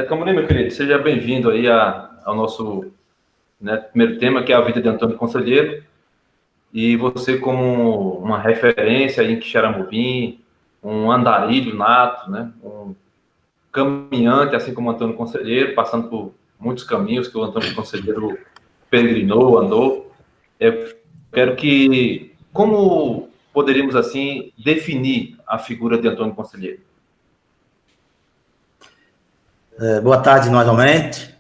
Camurim, meu querido, seja bem-vindo aí ao nosso, né, primeiro tema, que é a vida de Antônio Conselheiro. E você, como uma referência aí em Quixeramobim, um andarilho nato, né, um caminhante, assim como Antônio Conselheiro, passando por muitos caminhos que o Antônio Conselheiro peregrinou, andou. Eu quero que, como poderíamos, assim, definir a figura de Antônio Conselheiro? Boa tarde novamente.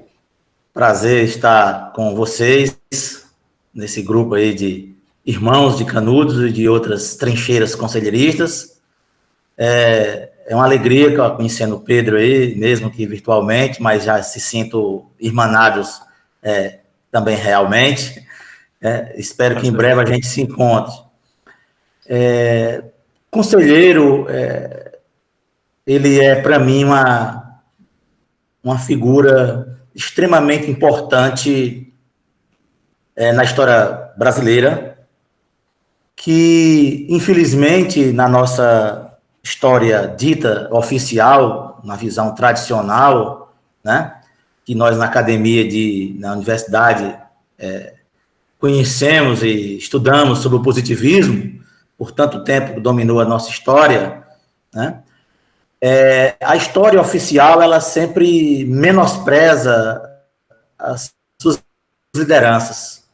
Prazer estar com vocês nesse grupo aí de irmãos de Canudos e de outras trincheiras conselheiristas. É uma alegria conhecendo o Pedro aí, mesmo que virtualmente, mas já se sinto irmanados também realmente. Espero que em breve a gente se encontre. Conselheiro, ele é para mim uma figura extremamente importante na história brasileira, que, infelizmente, na nossa história dita oficial, na visão tradicional, né, que nós na academia, na universidade, conhecemos e estudamos sobre o positivismo, por tanto tempo que dominou a nossa história, né, a história oficial, ela sempre menospreza as suas lideranças.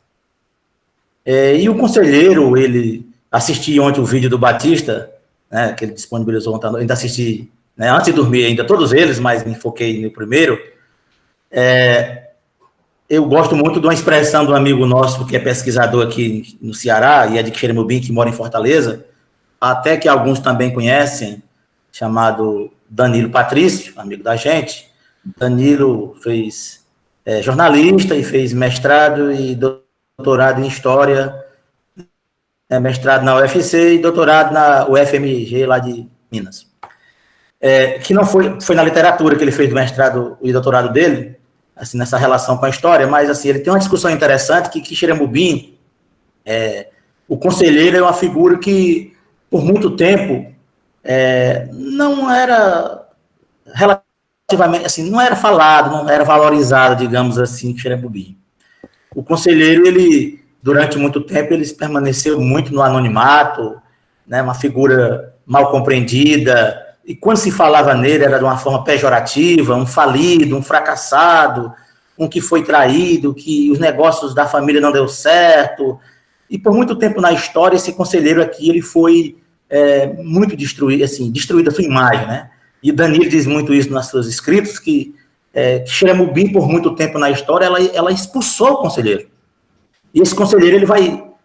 E o conselheiro, ele assisti ontem o vídeo do Batista, né, que ele disponibilizou ontem, ainda assisti, né, antes de dormir ainda, todos eles, mas me foquei no primeiro. Eu gosto muito de uma expressão do amigo nosso, que é pesquisador aqui no Ceará, e é de Quixeramobim, que mora em Fortaleza, até que alguns também conhecem, chamado Danilo Patrício, amigo da gente. Danilo fez jornalista e fez mestrado e doutorado em História, mestrado na UFC e doutorado na UFMG, lá de Minas. Que não foi na literatura que ele fez o mestrado e doutorado dele, assim, nessa relação com a história, mas assim, ele tem uma discussão interessante que Quixeramobim, o conselheiro é uma figura que, por muito tempo, não era relativamente, assim, não era falado, não era valorizado, digamos assim, em Quixeramobim. O conselheiro, ele, durante muito tempo, ele permaneceu muito no anonimato, né, uma figura mal compreendida, e quando se falava nele era de uma forma pejorativa, um falido, um fracassado, um que foi traído, que os negócios da família não deu certo, e por muito tempo na história, esse conselheiro aqui, ele foi muito destruído, assim, destruída a sua imagem, né? E Danilo diz muito isso nas seus escritos, que Quixeramobim, por muito tempo na história, ela expulsou o conselheiro. E esse conselheiro,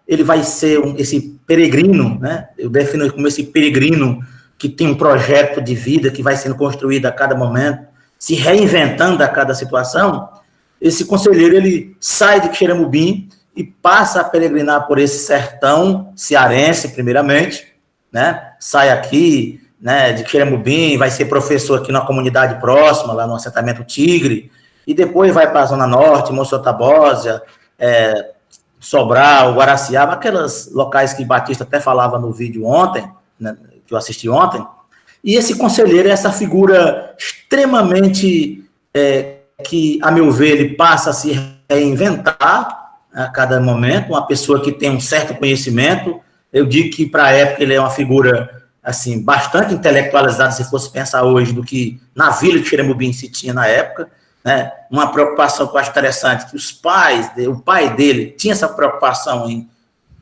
ele vai ser esse peregrino, né? Eu defino ele como esse peregrino que tem um projeto de vida que vai sendo construído a cada momento, se reinventando a cada situação. Esse conselheiro, ele sai de Quixeramobim e passa a peregrinar por esse sertão cearense, primeiramente, né? Sai aqui, né, de Quixeramobim, vai ser professor aqui na comunidade próxima, lá no assentamento Tigre, e depois vai para a Zona Norte, Monsenhor Tabosa, Sobral, Guaraciaba, aqueles locais que Batista até falava no vídeo ontem, né, que eu assisti ontem. E esse conselheiro é essa figura extremamente que, a meu ver, ele passa a se reinventar a cada momento, uma pessoa que tem um certo conhecimento. Eu digo que, para a época, ele é uma figura assim, bastante intelectualizada, se fosse pensar hoje, do que na vila de Quixeramobim se tinha na época, né? Uma preocupação que eu acho interessante, que o pai dele tinha essa preocupação em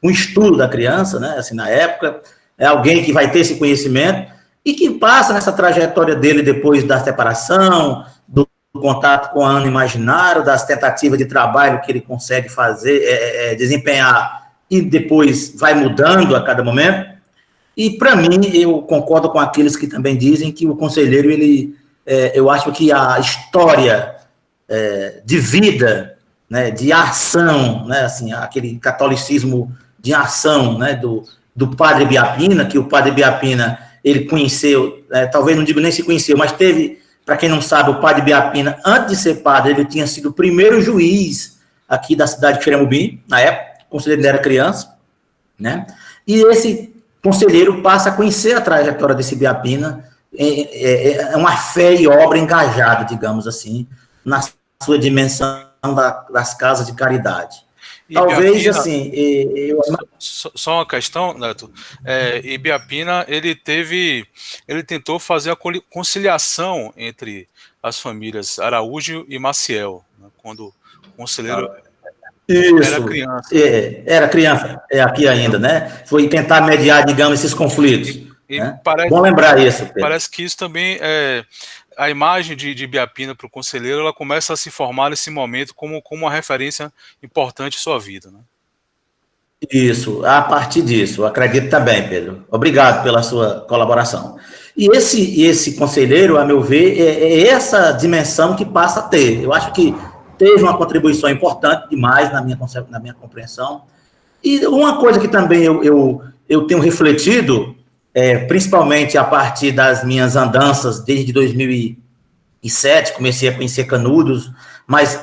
um estudo da criança, né? Assim, na época, é alguém que vai ter esse conhecimento e que passa nessa trajetória dele depois da separação, do contato com o ano imaginário, das tentativas de trabalho que ele consegue fazer, desempenhar, e depois vai mudando a cada momento. E, para mim, eu concordo com aqueles que também dizem que o conselheiro, eu acho que a história de vida, né, de ação, né, assim, aquele catolicismo de ação, né, do padre Biapina, que o padre Biapina, ele conheceu, talvez não digo nem se conheceu, mas teve, para quem não sabe, o padre Biapina, antes de ser padre, ele tinha sido o primeiro juiz aqui da cidade de Quixeramobim, na época, o conselheiro era criança, né, e esse conselheiro passa a conhecer a trajetória desse Biapina, é uma fé e obra engajada, digamos assim, na sua dimensão das casas de caridade. Talvez, Ibiapina, assim... Só uma questão, Neto. Ibiapina, ele tentou fazer a conciliação entre as famílias Araújo e Maciel, né, quando o conselheiro era criança. Era criança, aqui ainda, né? Foi tentar mediar, digamos, esses conflitos. Né? Bom lembrar isso, Pedro. Parece que isso também a imagem de Ibiapina para o conselheiro, ela começa a se formar nesse momento como uma referência importante em sua vida, né? Isso, a partir disso, acredito também, Pedro. Obrigado pela sua colaboração. E esse conselheiro, a meu ver, é essa dimensão que passa a ter. Eu acho que teve uma contribuição importante demais na minha compreensão. E uma coisa que também eu tenho refletido, principalmente a partir das minhas andanças desde 2007, comecei a conhecer Canudos, mas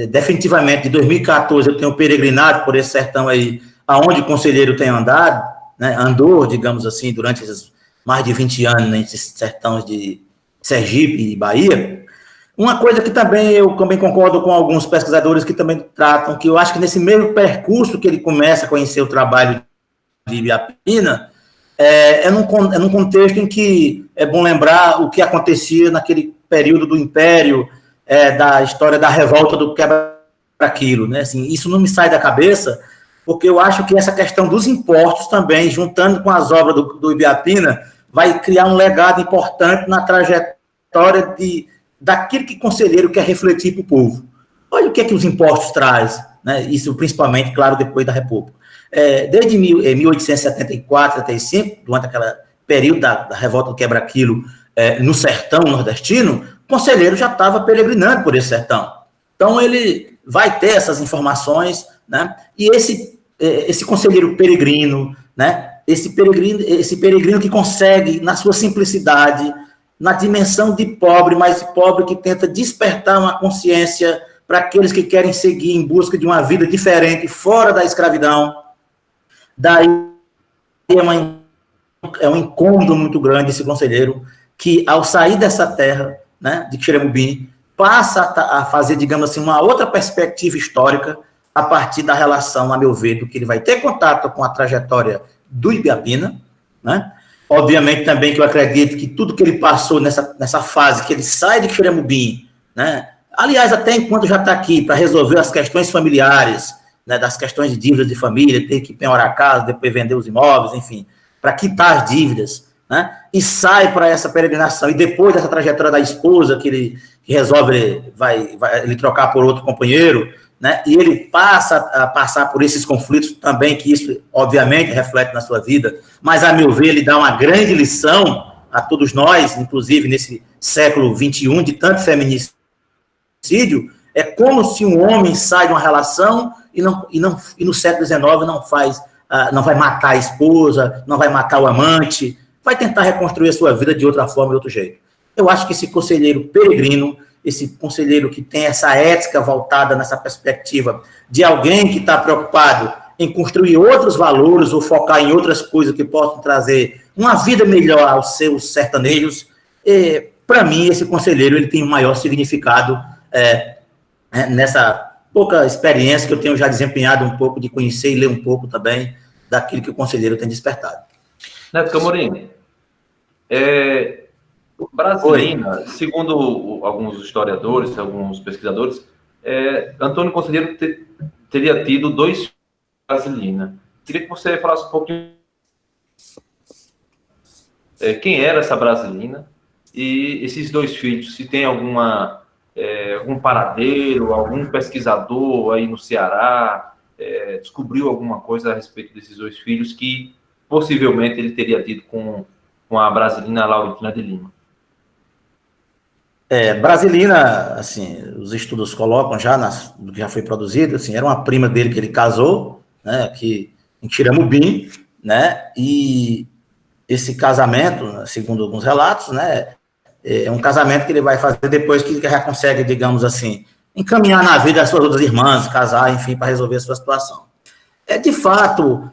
definitivamente de 2014 eu tenho peregrinado por esse sertão aí, aonde o conselheiro tem andado, né, andou, digamos assim, durante esses mais de 20 anos nesses sertões de Sergipe e Bahia. Uma coisa que eu também concordo com alguns pesquisadores que também tratam, que eu acho que nesse mesmo percurso que ele começa a conhecer o trabalho de Ibiapina, num contexto em que é bom lembrar o que acontecia naquele período do Império, da história da revolta do quebra-quilo, né? Assim, isso não me sai da cabeça, porque eu acho que essa questão dos impostos também, juntando com as obras do Ibiapina, vai criar um legado importante na trajetória daquilo que o conselheiro quer refletir para o povo. Olha o que os impostos trazem, né? Isso principalmente, claro, depois da República. Desde 1874, 75, durante aquele período da revolta do quebra-quilo no sertão nordestino, o conselheiro já estava peregrinando por esse sertão. Então, ele vai ter essas informações, né? E esse conselheiro peregrino, né? Esse peregrino que consegue, na sua simplicidade, na dimensão de pobre, mas pobre que tenta despertar uma consciência para aqueles que querem seguir em busca de uma vida diferente, fora da escravidão. Daí é um incômodo muito grande esse conselheiro, que ao sair dessa terra, né, de Xeremubim, passa a fazer, digamos assim, uma outra perspectiva histórica a partir da relação, a meu ver, do que ele vai ter contato com a trajetória do Ibiapina, né? Obviamente também que eu acredito que tudo que ele passou nessa fase, que ele sai de Xeremubim, né? Aliás, até enquanto já está aqui, para resolver as questões familiares, né, das questões de dívidas de família, ter que penhorar a casa, depois vender os imóveis, enfim, para quitar as dívidas, né? E sai para essa peregrinação, e depois dessa trajetória da esposa, que ele resolve ele trocar por outro companheiro, né? E ele passa a passar por esses conflitos também, que isso, obviamente, reflete na sua vida, mas, a meu ver, ele dá uma grande lição a todos nós, inclusive nesse século XXI, de tanto feminicídio. É como se um homem sai de uma relação e no século XIX não vai matar a esposa, não vai matar o amante, vai tentar reconstruir a sua vida de outra forma, de outro jeito. Eu acho que esse conselheiro peregrino, esse conselheiro que tem essa ética voltada nessa perspectiva de alguém que está preocupado em construir outros valores ou focar em outras coisas que possam trazer uma vida melhor aos seus sertanejos, para mim, esse conselheiro ele tem um maior significado nessa pouca experiência que eu tenho já desempenhado um pouco, de conhecer e ler um pouco também daquilo que o conselheiro tem despertado. Neto Camorim, Brasilina, segundo alguns historiadores, alguns pesquisadores, Antônio Conselheiro teria tido 2 filhos de Brasilina. Queria que você falasse um pouquinho quem era essa Brasilina e esses 2 filhos, se tem algum paradeiro, algum pesquisador aí no Ceará descobriu alguma coisa a respeito desses 2 filhos que possivelmente ele teria tido com a Brasilina Laurentina de Lima. Brasilina, assim, os estudos colocam já do que já foi produzido, assim, era uma prima dele que ele casou, né, aqui em Xeremubim, né, e esse casamento, segundo alguns relatos, né, é um casamento que ele vai fazer depois que ele já consegue, digamos assim, encaminhar na vida as suas outras irmãs, casar, enfim, para resolver a sua situação. De fato,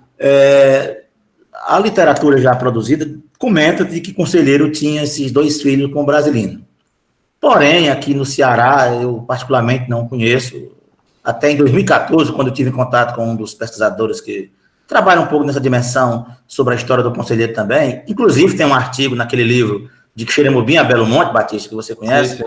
a literatura já produzida comenta de que o conselheiro tinha esses 2 filhos com o Brasilino. Porém, aqui no Ceará, eu particularmente não conheço. Até em 2014, quando eu tive em contato com um dos pesquisadores que trabalha um pouco nessa dimensão sobre a história do conselheiro também, inclusive tem um artigo naquele livro de Xeremobim a Belo Monte, Batista, que você conhece,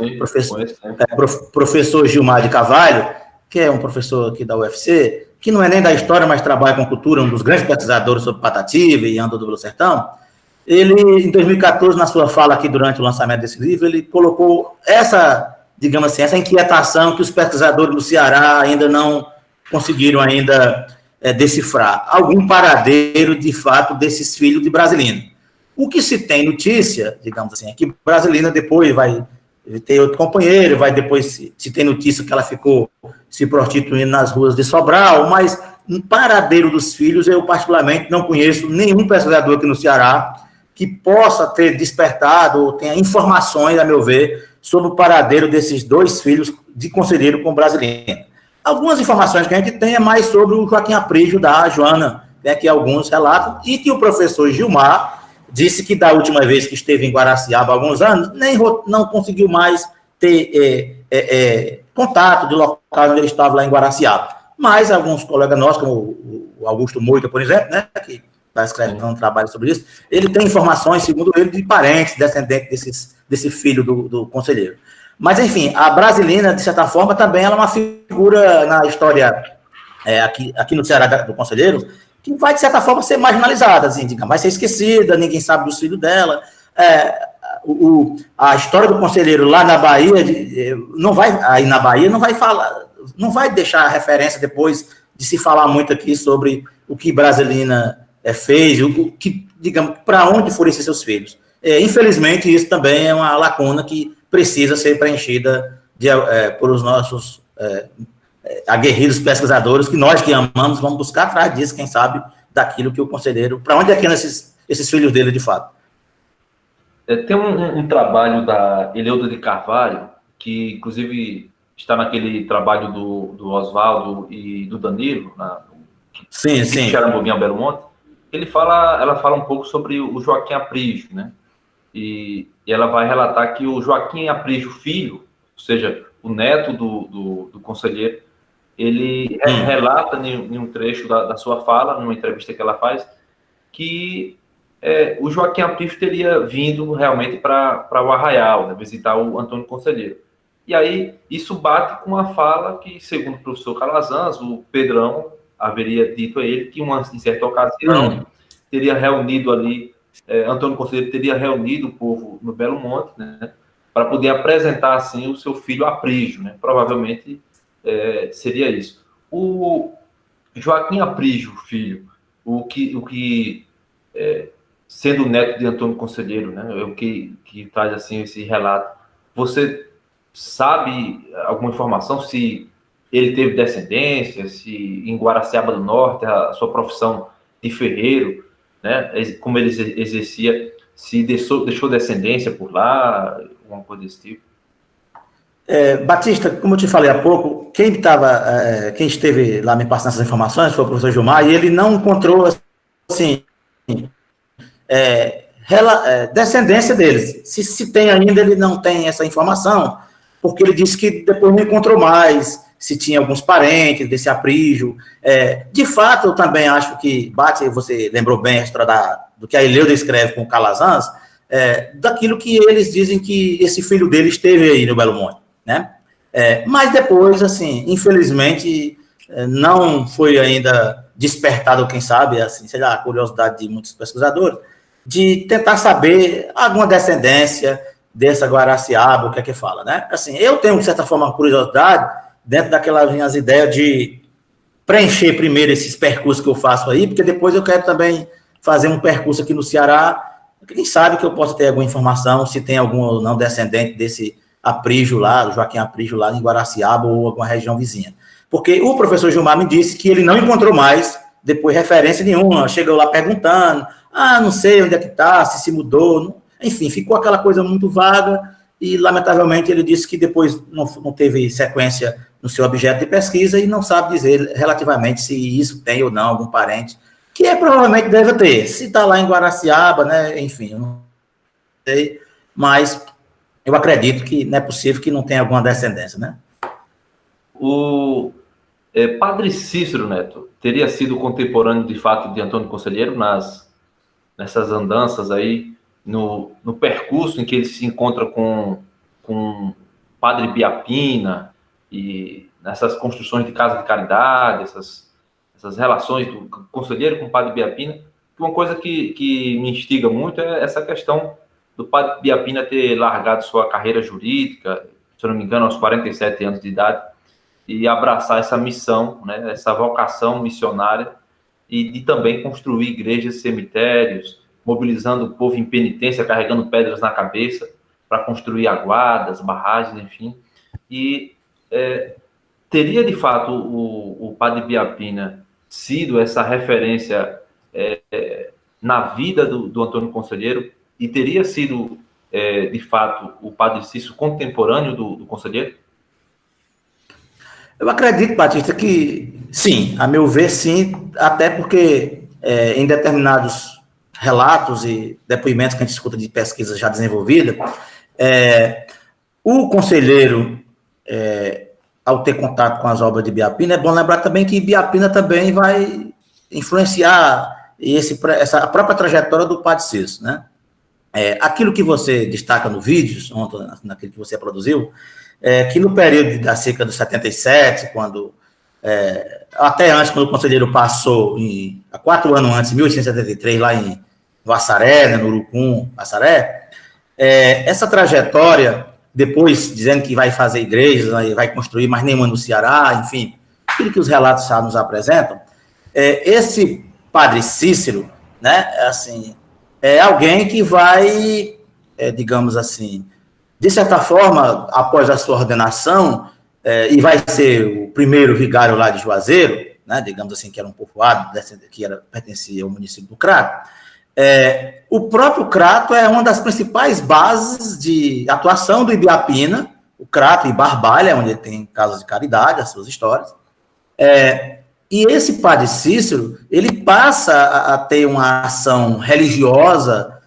professor Gilmar de Carvalho, que é um professor aqui da UFC, que não é nem da história, mas trabalha com cultura, um dos grandes pesquisadores sobre Patativa e Anda do Belo Sertão. Ele, em 2014, na sua fala aqui durante o lançamento desse livro, ele colocou essa, digamos assim, essa inquietação que os pesquisadores do Ceará ainda não conseguiram ainda decifrar. Algum paradeiro, de fato, desses filhos de Brasilino. O que se tem notícia, digamos assim, é que Brasilina depois vai ter outro companheiro, vai depois se tem notícia que ela ficou se prostituindo nas ruas de Sobral, mas no paradeiro dos filhos, eu particularmente não conheço nenhum pesquisador aqui no Ceará que possa ter despertado ou tenha informações, a meu ver, sobre o paradeiro desses 2 filhos de conselheiro com Brasilino. Algumas informações que a gente tem é mais sobre o Joaquim Aprígio da Joana, né, que alguns relatam, e que o professor Gilmar disse que da última vez que esteve em Guaraciaba há alguns anos, não conseguiu mais ter contato de local onde ele estava lá em Guaraciaba. Mas alguns colegas nossos, como o Augusto Moita, por exemplo, né, que está escrevendo um trabalho sobre isso, ele tem informações, segundo ele, de parentes, descendentes desse filho do conselheiro. Mas, enfim, a Brasilina, de certa forma, também ela é uma figura na história aqui no Ceará do conselheiro, que vai, de certa forma, ser marginalizada, assim, digamos, vai ser esquecida, ninguém sabe dos filhos dela. A história do conselheiro lá na Bahia, aí na Bahia, não vai deixar referência depois de se falar muito aqui sobre o que Brasilina fez, digamos, para onde foram esses seus filhos. Infelizmente, isso também é uma lacuna que precisa ser preenchida por os nossos aguerridos pesquisadores, que nós que amamos vamos buscar atrás disso, quem sabe, daquilo que o conselheiro... Para onde é que andam esses filhos dele, de fato? Tem um trabalho da Eleuda de Carvalho, que, inclusive, está naquele trabalho do Oswaldo e do Danilo, sim. Xeremobim a Belo Monte. Ela fala um pouco sobre o Joaquim Aprígio, né? E ela vai relatar que o Joaquim Aprígio Filho, ou seja, o neto do conselheiro, ele relata em um trecho da sua fala, numa entrevista que ela faz, que o Joaquim Aprígio teria vindo realmente para o Arraial, né, visitar o Antônio Conselheiro. E aí, isso bate com uma fala que, segundo o professor Calazans, o Pedrão haveria dito a ele que, em certa ocasião, teria reunido ali, Antônio Conselheiro teria reunido o povo no Belo Monte, né, para poder apresentar, assim, o seu filho Aprígio, né, provavelmente seria isso. O Joaquim Aprígio, filho, sendo neto de Antônio Conselheiro, né, é o que traz, assim, esse relato. Você sabe alguma informação se ele teve descendência, se em Guaraciaba do Norte, a sua profissão de ferreiro, né, como ele exercia, se deixou descendência por lá, alguma coisa desse tipo? Batista, como eu te falei há pouco, quem esteve lá me passando essas informações foi o professor Gilmar, e ele não encontrou, assim, descendência deles. Se tem ainda, ele não tem essa informação, porque ele disse que depois não encontrou mais, se tinha alguns parentes desse Aprígio. De fato, eu também acho que, você lembrou bem a história do que a Eleuda escreve com o Calazans, daquilo que eles dizem que esse filho dele esteve aí no Belo Monte, né? Mas depois, assim, infelizmente, não foi ainda despertado, quem sabe, assim, sei lá, a curiosidade de muitos pesquisadores, de tentar saber alguma descendência dessa Guaraciaba, o que é que fala, né? Assim, eu tenho, de certa forma, uma curiosidade dentro daquelas minhas ideias de preencher primeiro esses percursos que eu faço aí, porque depois eu quero também fazer um percurso aqui no Ceará, quem sabe que eu possa ter alguma informação, se tem algum ou não descendente desse Aprígio lá, do Joaquim Aprígio lá em Guaraciaba ou alguma região vizinha. Porque o professor Gilmar me disse que ele não encontrou mais, depois, referência nenhuma, chegou lá perguntando, não sei onde é que está, se mudou, enfim, ficou aquela coisa muito vaga, e, lamentavelmente, ele disse que depois não teve sequência no seu objeto de pesquisa e não sabe dizer relativamente se isso tem ou não algum parente que provavelmente deve ter. Se está lá em Guaraciaba, né, enfim, eu não sei, mas eu acredito que não é possível que não tenha alguma descendência, né? O Padre Cícero, Neto, teria sido contemporâneo, de fato, de Antônio Conselheiro nessas andanças aí, no percurso em que ele se encontra com Padre Biapina, e nessas construções de casa de caridade, essas relações do conselheiro com o Padre Biapina. Uma coisa que me instiga muito é essa questão do Padre Biapina ter largado sua carreira jurídica, se eu não me engano, aos 47 anos de idade, e abraçar essa missão, né, essa vocação missionária, e de também construir igrejas e cemitérios, mobilizando o povo em penitência, carregando pedras na cabeça, para construir aguadas, barragens, enfim. E teria, de fato, o Padre Biapina sido essa referência na vida do Antônio Conselheiro, e teria sido, de fato, o Padre Cícero contemporâneo do Conselheiro? Eu acredito, Batista, que sim, a meu ver, sim, até porque em determinados relatos e depoimentos que a gente escuta de pesquisa já desenvolvida, o conselheiro, ao ter contato com as obras de Biapina, é bom lembrar também que Biapina também vai influenciar essa própria trajetória do Padre Cícero, né? Aquilo que você destaca no vídeo, naquilo que você produziu, que no período da seca do 77, quando, até antes, quando o conselheiro passou, há 4 anos antes, em 1873, lá no Assaré, né, no Urucum, Assaré, essa trajetória, depois dizendo que vai fazer igrejas, vai construir mais nenhuma no Ceará, enfim, aquilo que os relatos já nos apresentam, esse Padre Cícero, né, assim, é alguém que vai, digamos assim, de certa forma, após a sua ordenação, e vai ser o primeiro vigário lá de Juazeiro, né, digamos assim, que era um povoado, que pertencia ao município do Crato. O próprio Crato é uma das principais bases de atuação do Ibiapina, o Crato e Barbalha, onde ele tem casas de caridade, as suas histórias. E esse Padre Cícero, ele passa a ter uma ação religiosa,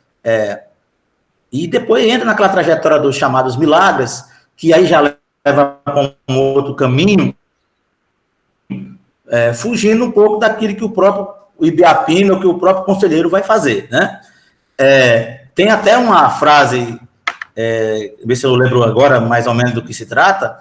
e depois entra naquela trajetória dos chamados milagres, que aí já leva para um outro caminho, fugindo um pouco daquilo que o próprio Ibiapina, ou que o próprio conselheiro vai fazer, né? Tem até uma frase, ver se eu lembro agora mais ou menos do que se trata,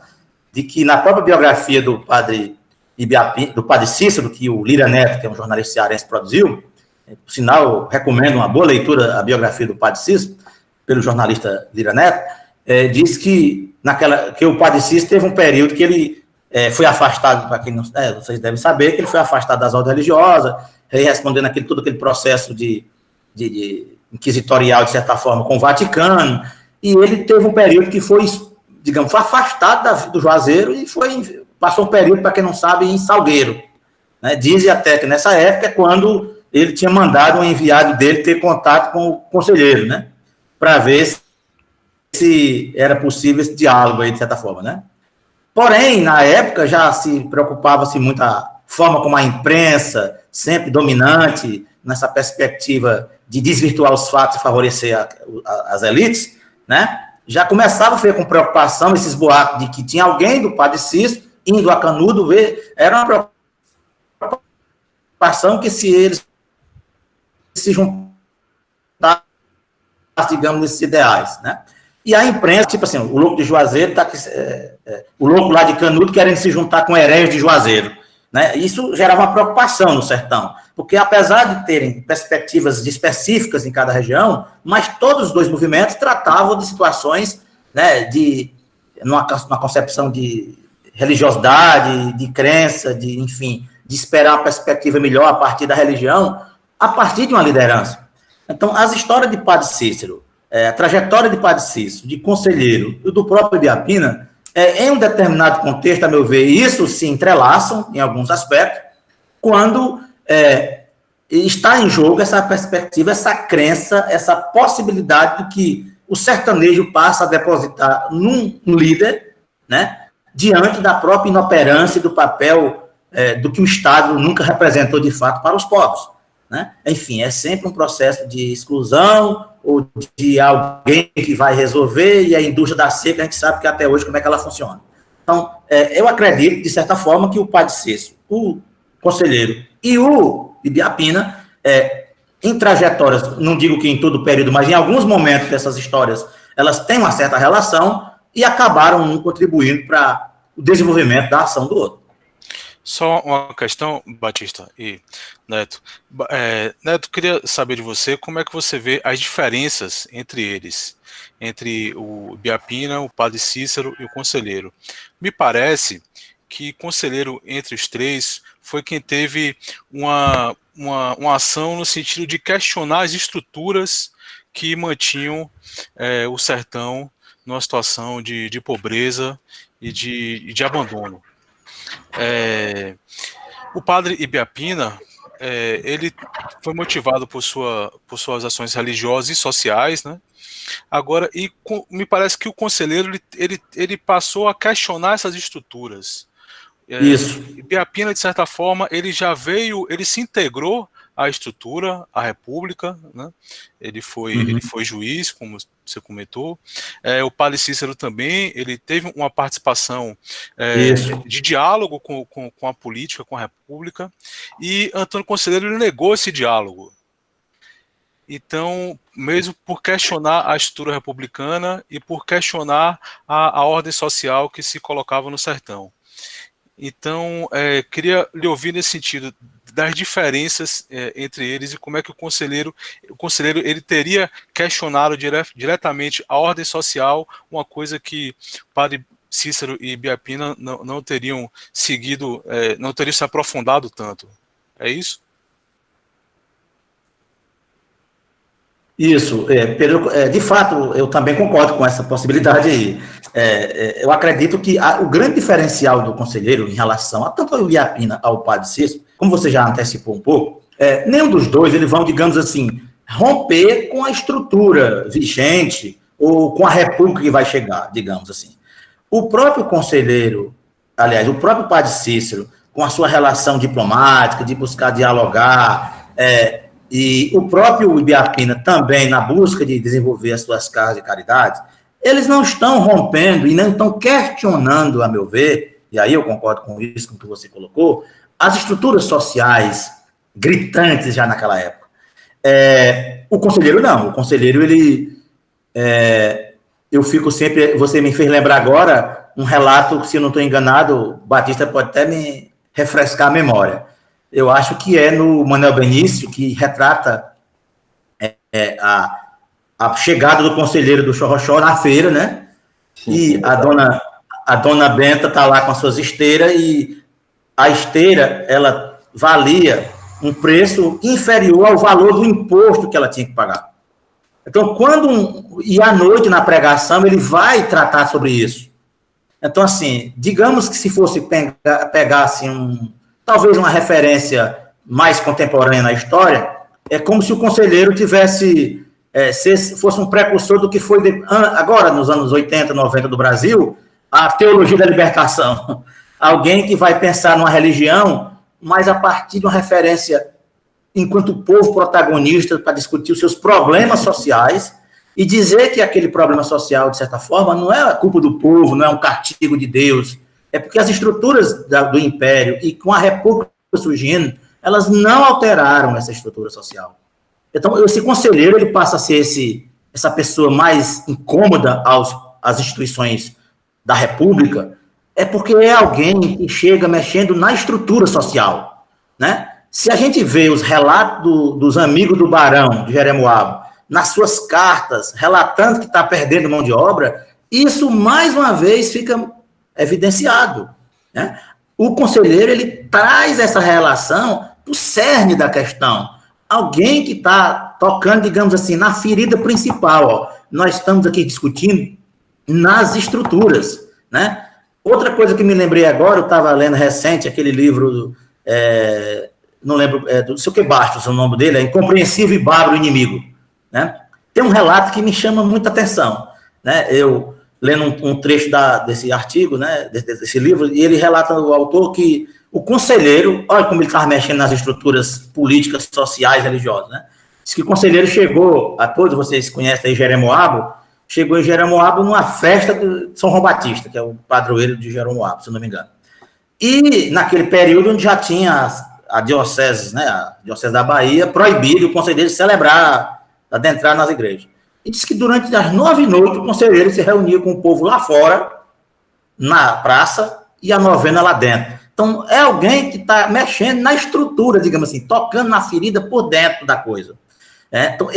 de que na própria biografia do Padre Ibiapina, do Padre Cícero, que o Lira Neto, que é um jornalista cearense, produziu, por sinal, eu recomendo uma boa leitura, a biografia do Padre Cícero, pelo jornalista Lira Neto, diz que o Padre Cícero teve um período que ele foi afastado, para quem não vocês devem saber, que ele foi afastado das ordens religiosas, respondendo todo aquele processo de inquisitorial, de certa forma, com o Vaticano, e ele teve um período que foi, digamos, foi afastado do Juazeiro e passou um período, para quem não sabe, em Salgueiro. Né? Dizem até que nessa época é quando ele tinha mandado um enviado dele ter contato com o conselheiro, né? Para ver se era possível esse diálogo aí, de certa forma, né? Porém, na época, já se preocupava-se muito a forma como a imprensa, sempre dominante, nessa perspectiva de desvirtuar os fatos e favorecer as elites, né? Já começava a ver com preocupação esses boatos de que tinha alguém do Padre Cícero indo a Canudo ver, era uma preocupação que se eles se juntassem, digamos, nesses ideais, né? E a imprensa, tipo assim, o louco de Juazeiro o louco lá de Canudo querendo se juntar com heréis de Juazeiro, né? Isso gerava uma preocupação no sertão, porque apesar de terem perspectivas específicas em cada região, mas todos os dois movimentos tratavam de situações, né, numa concepção de religiosidade, de crença, enfim, de esperar uma perspectiva melhor a partir da religião, a partir de uma liderança. Então, as histórias de Padre Cícero, a trajetória de Padre Cícero, de conselheiro e do próprio Ibiapina, em um determinado contexto, a meu ver, isso se entrelaçam em alguns aspectos, quando está em jogo essa perspectiva, essa crença, essa possibilidade de que o sertanejo passa a depositar num líder, né, diante da própria inoperância e do papel do que o Estado nunca representou de fato para os povos. Então, as histórias de Padre Cícero, de conselheiro e do próprio Ibiapina, em um determinado contexto, a meu ver, isso se entrelaçam em alguns aspectos, quando está em jogo essa perspectiva, essa possibilidade de que o sertanejo passa a depositar num líder, né, diante da própria inoperância e do papel do que o Estado nunca representou de fato para os povos. né? Enfim, é sempre um processo de exclusão ou de alguém que vai resolver, e a indústria da seca, a gente sabe que até hoje como é que ela funciona. Então, eu acredito, de certa forma, que o Padre Cícero, o conselheiro e o Ibiapina, em trajetórias, não digo que em todo o período, mas em alguns momentos dessas histórias, elas têm uma certa relação e acabaram um contribuindo para o desenvolvimento da ação do outro. Só uma questão, Batista e Neto. Neto, queria saber de você como é que você vê as diferenças entre eles, entre o Ibiapina, o Padre Cícero e o conselheiro. Me parece que conselheiro entre os três foi quem teve uma ação no sentido de questionar as estruturas que mantinham o sertão numa situação de pobreza e de abandono. O padre Ibiapina, ele foi motivado por suas ações religiosas e sociais, né? Agora, me parece que o conselheiro ele passou a questionar essas estruturas. Isso. Ibiapina, de certa forma, ele se integrou à estrutura, à república, né? Ele foi juiz, como você comentou. O padre Cícero também, ele teve uma participação de diálogo com a política, com a república, e Antônio Conselheiro ele negou esse diálogo. Então, mesmo por questionar a estrutura republicana e por questionar a ordem social que se colocava no sertão. Então, queria lhe ouvir nesse sentido das diferenças entre eles e como é que o conselheiro ele teria questionado diretamente a ordem social, uma coisa que o padre Cícero e Ibiapina não teriam seguido, não teriam se aprofundado tanto. É isso? Isso, Pedro, de fato, eu também concordo com essa possibilidade aí. Eu acredito que o grande diferencial do conselheiro em relação a tanto ao Ibiapina ao Padre Cícero, como você já antecipou um pouco, nenhum dos dois eles vão, digamos assim, romper com a estrutura vigente ou com a república que vai chegar, digamos assim. O próprio conselheiro, aliás, o próprio Padre Cícero, com a sua relação diplomática, de buscar dialogar, e o próprio Ibiapina também, na busca de desenvolver as suas casas de caridade, eles não estão rompendo e não estão questionando, a meu ver, e aí eu concordo com isso, com o que você colocou, as estruturas sociais gritantes já naquela época. O conselheiro não, o conselheiro, eu fico sempre, você me fez lembrar agora um relato, se eu não estou enganado, o Batista pode até me refrescar a memória. Eu acho que é no Manuel Benício, que retrata a chegada do conselheiro do Xorroxó na feira, né? Sim, e a dona Benta está lá com as suas esteiras, e a esteira, ela valia um preço inferior ao valor do imposto que ela tinha que pagar. Então, e à noite, na pregação, ele vai tratar sobre isso. Então, assim, digamos que se fosse pegar assim, talvez uma referência mais contemporânea na história, é como se o conselheiro fosse um precursor do que foi, agora, nos anos 80, 90 do Brasil, a teologia da libertação. Alguém que vai pensar numa religião, mas a partir de uma referência enquanto povo protagonista para discutir os seus problemas sociais e dizer que aquele problema social, de certa forma, não é a culpa do povo, não é um castigo de Deus, é porque as estruturas do império e com a república surgindo, elas não alteraram essa estrutura social. Então, esse conselheiro, ele passa a ser essa pessoa mais incômoda às instituições da república, é porque é alguém que chega mexendo na estrutura social, né? Se a gente vê os relatos dos amigos do Barão, de Jeremoabo, nas suas cartas, relatando que está perdendo mão de obra, isso, mais uma vez, fica evidenciado, né? O conselheiro, ele traz essa relação para o cerne da questão. Alguém que está tocando, digamos assim, na ferida principal. Ó. Nós estamos aqui discutindo nas estruturas, né? Outra coisa que me lembrei agora, eu estava lendo recente aquele livro, não lembro, do seu que Bastos, o nome dele, é Incompreensível e Bárbaro Inimigo, né? Tem um relato que me chama muita atenção, né? Eu lendo um trecho desse artigo, né, desse livro, e ele relata o autor que o conselheiro, olha como ele estava mexendo nas estruturas políticas, sociais, religiosas, né? Diz que o conselheiro chegou, a todos vocês conhecem aí Jeremoabo, chegou em Jeremoabo numa festa de São João Batista, que é o padroeiro de Jeremoabo, se não me engano. E naquele período onde já tinha a diocese, né, a diocese da Bahia, proibido o conselheiro celebrar, adentrar nas igrejas. E disse que durante as 9h o conselheiro se reunia com o povo lá fora, na praça, e a novena lá dentro. Então, é alguém que está mexendo na estrutura, digamos assim, tocando na ferida por dentro da coisa. Então,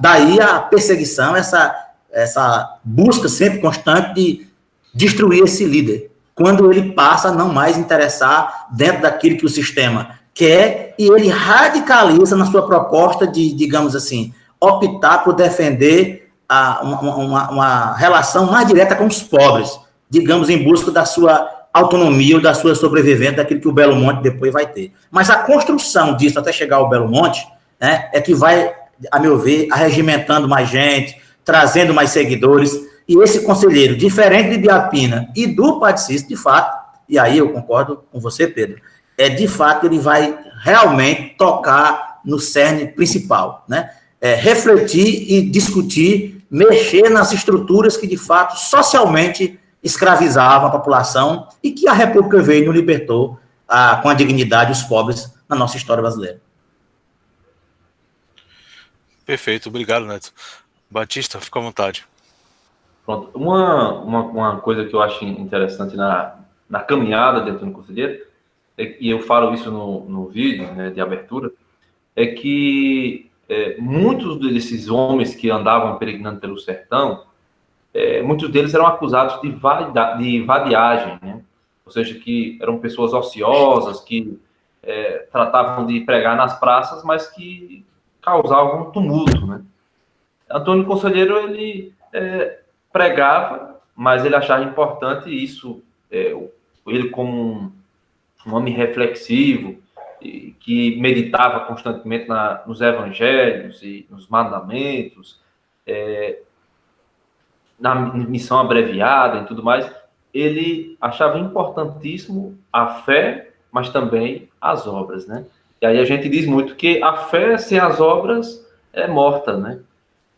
daí a perseguição, essa busca sempre constante de destruir esse líder, quando ele passa a não mais interessar dentro daquilo que o sistema quer, e ele radicaliza na sua proposta de, digamos assim, optar por defender uma relação mais direta com os pobres, digamos, em busca da sua autonomia ou da sua sobrevivência, daquilo que o Belo Monte depois vai ter. Mas a construção disso até chegar ao Belo Monte, né, é que vai, a meu ver, arregimentando mais gente, trazendo mais seguidores, e esse conselheiro, diferente de Ibiapina e do Padre Cícero, de fato, e aí eu concordo com você, Pedro, de fato ele vai realmente tocar no cerne principal, né? Refletir e discutir, mexer nas estruturas que, de fato, socialmente escravizavam a população e que a República veio e nos libertou com a dignidade os pobres na nossa história brasileira. Perfeito, obrigado, Neto. Batista, fica à vontade. Pronto. Uma coisa que eu acho interessante na caminhada de Antônio Conselheiro, e eu falo isso no vídeo, né, de abertura, é que muitos desses homens que andavam peregrinando pelo sertão, muitos deles eram acusados de vadiagem, né? Ou seja, que eram pessoas ociosas, que tratavam de pregar nas praças, mas que causavam tumulto, né? Antônio Conselheiro, ele pregava, mas ele achava importante isso, ele como um homem reflexivo, que meditava constantemente nos evangelhos e nos mandamentos, na missão abreviada e tudo mais, ele achava importantíssimo a fé, mas também as obras, né? E aí a gente diz muito que a fé sem as obras é morta, né?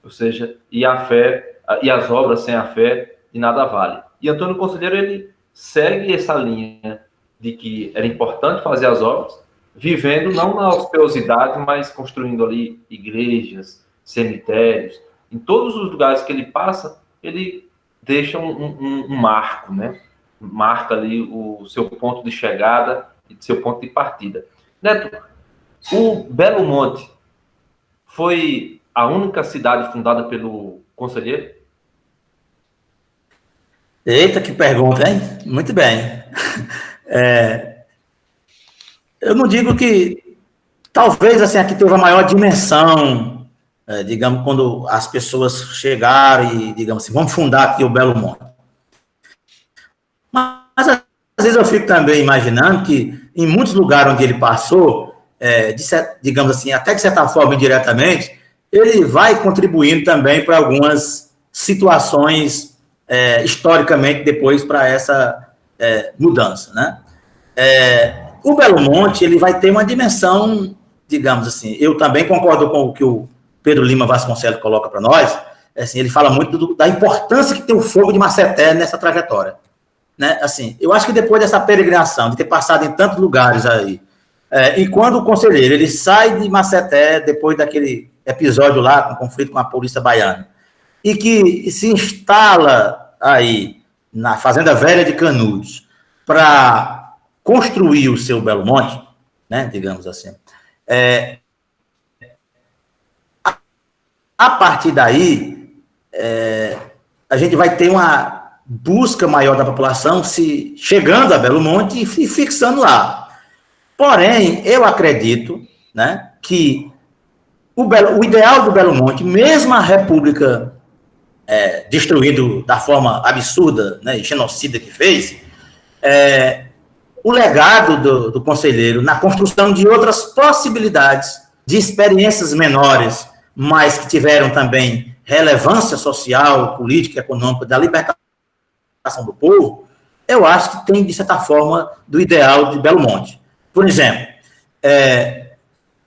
Ou seja, e as obras sem a fé de nada vale. E Antônio Conselheiro, ele segue essa linha de que era importante fazer as obras, vivendo não na ociosidade, mas construindo ali igrejas, cemitérios. Em todos os lugares que ele passa, ele deixa um marco, né? Marca ali o seu ponto de chegada e seu ponto de partida. Neto, o Belo Monte foi a única cidade fundada pelo Conselheiro? Eita, que pergunta, hein? Muito bem. Eu não digo que talvez assim aqui teve a maior dimensão, digamos, quando as pessoas chegaram e, digamos assim, vamos fundar aqui o Belo Monte. Mas às vezes eu fico também imaginando que em muitos lugares onde ele passou, digamos assim, até de certa forma indiretamente, ele vai contribuindo também para algumas situações historicamente depois para essa mudança, né? O Belo Monte, ele vai ter uma dimensão, digamos assim, eu também concordo com o que o Pedro Lima Vasconcelos coloca para nós, assim, ele fala muito da importância que tem o fogo de Maceté nessa trajetória, né? Assim, eu acho que depois dessa peregrinação, de ter passado em tantos lugares aí, e quando o conselheiro, ele sai de Maceté, depois daquele episódio lá, com conflito com a polícia baiana, e que se instala aí, na Fazenda Velha de Canudos, para construir o seu Belo Monte, né, digamos assim, a partir daí, a gente vai ter uma busca maior da população se chegando a Belo Monte e fixando lá. Porém, eu acredito, né, que o ideal do Belo Monte, mesmo a República destruindo da forma absurda, né, e genocida que fez, o legado do conselheiro na construção de outras possibilidades, de experiências menores, mas que tiveram também relevância social, política, econômica, da libertação do povo, eu acho que tem, de certa forma, do ideal de Belo Monte. Por exemplo,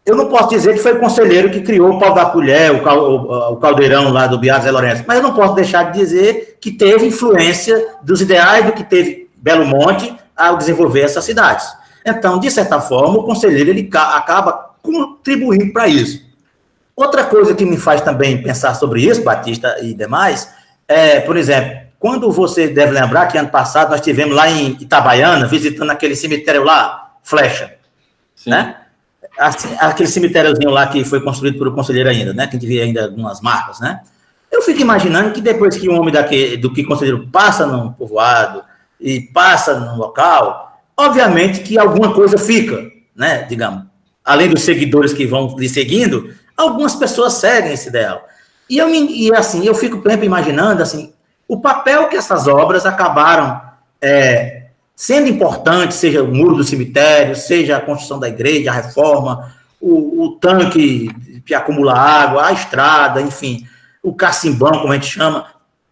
eu não posso dizer que foi o conselheiro que criou o pau da colher, o caldeirão lá do Biase Zé Lourenço, mas eu não posso deixar de dizer que teve influência dos ideais do que teve Belo Monte ao desenvolver essas cidades. Então, de certa forma, o conselheiro ele acaba contribuindo para isso. Outra coisa que me faz também pensar sobre isso, Batista e demais, por exemplo, quando você deve lembrar que ano passado nós estivemos lá em Itabaiana, visitando aquele cemitério lá, Flecha, Sim. Né? Aquele cemitériozinho lá que foi construído por o conselheiro ainda, né? Que a gente vê ainda algumas marcas, né? Eu fico imaginando que depois que um homem do que conselheiro passa num povoado e passa num local, obviamente que alguma coisa fica, né? Digamos, além dos seguidores que vão lhe seguindo, algumas pessoas seguem esse ideal. E assim, eu fico, por exemplo, imaginando assim, o papel que essas obras acabaram sendo importantes, seja o muro do cemitério, seja a construção da igreja, a reforma, o tanque que acumula água, a estrada, enfim, o cacimbão, como a gente chama,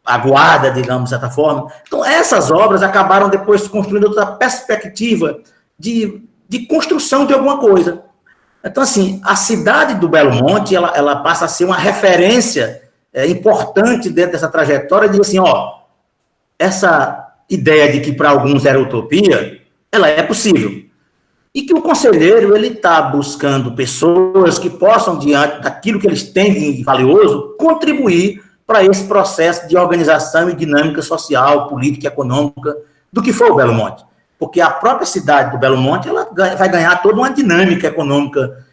a guarda, digamos, de certa forma. Então, essas obras acabaram depois construindo outra perspectiva de construção de alguma coisa. Então, assim, a cidade do Belo Monte, ela passa a ser uma referência importante dentro dessa trajetória, de assim, essa ideia de que para alguns era utopia, ela é possível. E que o conselheiro, ele está buscando pessoas que possam, diante daquilo que eles têm de valioso, contribuir para esse processo de organização e dinâmica social, política e econômica do que for o Belo Monte. Porque a própria cidade do Belo Monte ela vai ganhar toda uma dinâmica econômica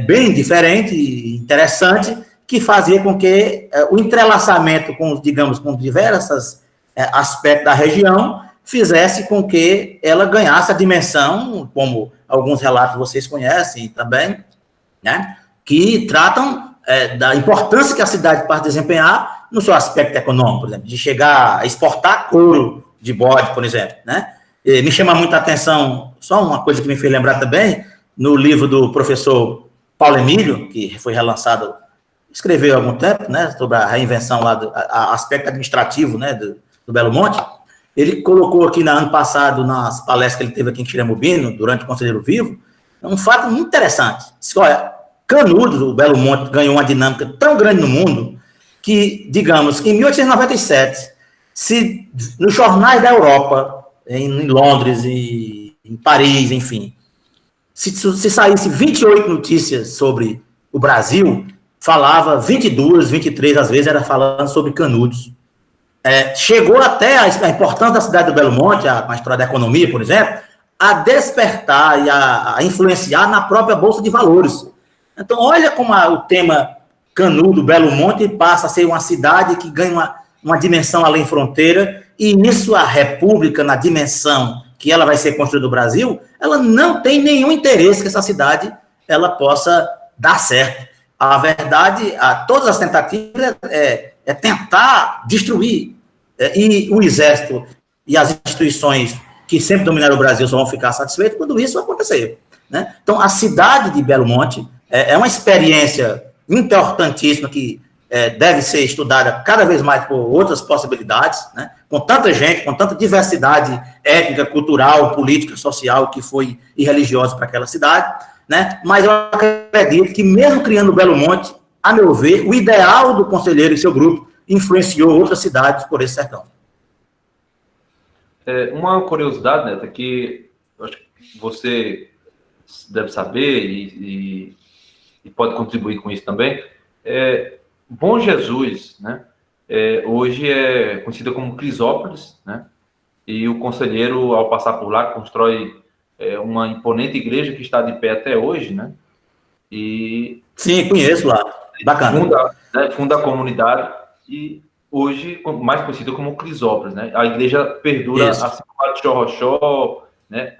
bem diferente e interessante, que fazia com que o entrelaçamento com, digamos, com diversos aspectos da região fizesse com que ela ganhasse a dimensão, como alguns relatos vocês conhecem também, né, que tratam da importância que a cidade pode desempenhar no seu aspecto econômico, por exemplo, de chegar a exportar couro de bode, por exemplo, né? Me chama muita atenção, só uma coisa que me fez lembrar também, no livro do professor Paulo Emílio, que foi relançado, escreveu há algum tempo, né, sobre a reinvenção lá, do aspecto administrativo, né, do Belo Monte. Ele colocou aqui no ano passado, nas palestras que ele teve aqui em Xiramubim, durante o Conselheiro Vivo, um fato muito interessante. Olha, Canudos, o Belo Monte, ganhou uma dinâmica tão grande no mundo que, digamos, em 1897, se nos jornais da Europa, em Londres e em Paris, enfim, se saísse 28 notícias sobre o Brasil, falava 22, 23, às vezes, era falando sobre Canudos. Chegou até a importância da cidade do Belo Monte, com a história da economia, por exemplo, a despertar e a influenciar na própria Bolsa de Valores. Então, olha como o tema Canudo, Belo Monte, passa a ser uma cidade que ganha uma dimensão além fronteira, e nisso a República, na dimensão que ela vai ser construída no Brasil, ela não tem nenhum interesse que essa cidade ela possa dar certo. A verdade, todas as tentativas é tentar destruir, e o Exército e as instituições que sempre dominaram o Brasil só vão ficar satisfeitos quando isso acontecer, né? Então, a cidade de Belo Monte é uma experiência importantíssima que deve ser estudada cada vez mais por outras possibilidades, né? Com tanta gente, com tanta diversidade étnica, cultural, política, social que foi e religiosa para aquela cidade, né? Mas eu acredito que mesmo criando Belo Monte, a meu ver, o ideal do conselheiro e seu grupo influenciou outras cidades por esse sertão. Uma curiosidade, Neto, que eu acho que você deve saber e pode contribuir com isso também, Bom Jesus, né, hoje é conhecida como Crisópolis, né, e o conselheiro, ao passar por lá, constrói uma imponente igreja que está de pé até hoje, né, e... Sim, conheço lá, bacana. Funda a comunidade e hoje mais conhecida como Crisópolis, né, a igreja perdura assim como a de Chorrochó, né,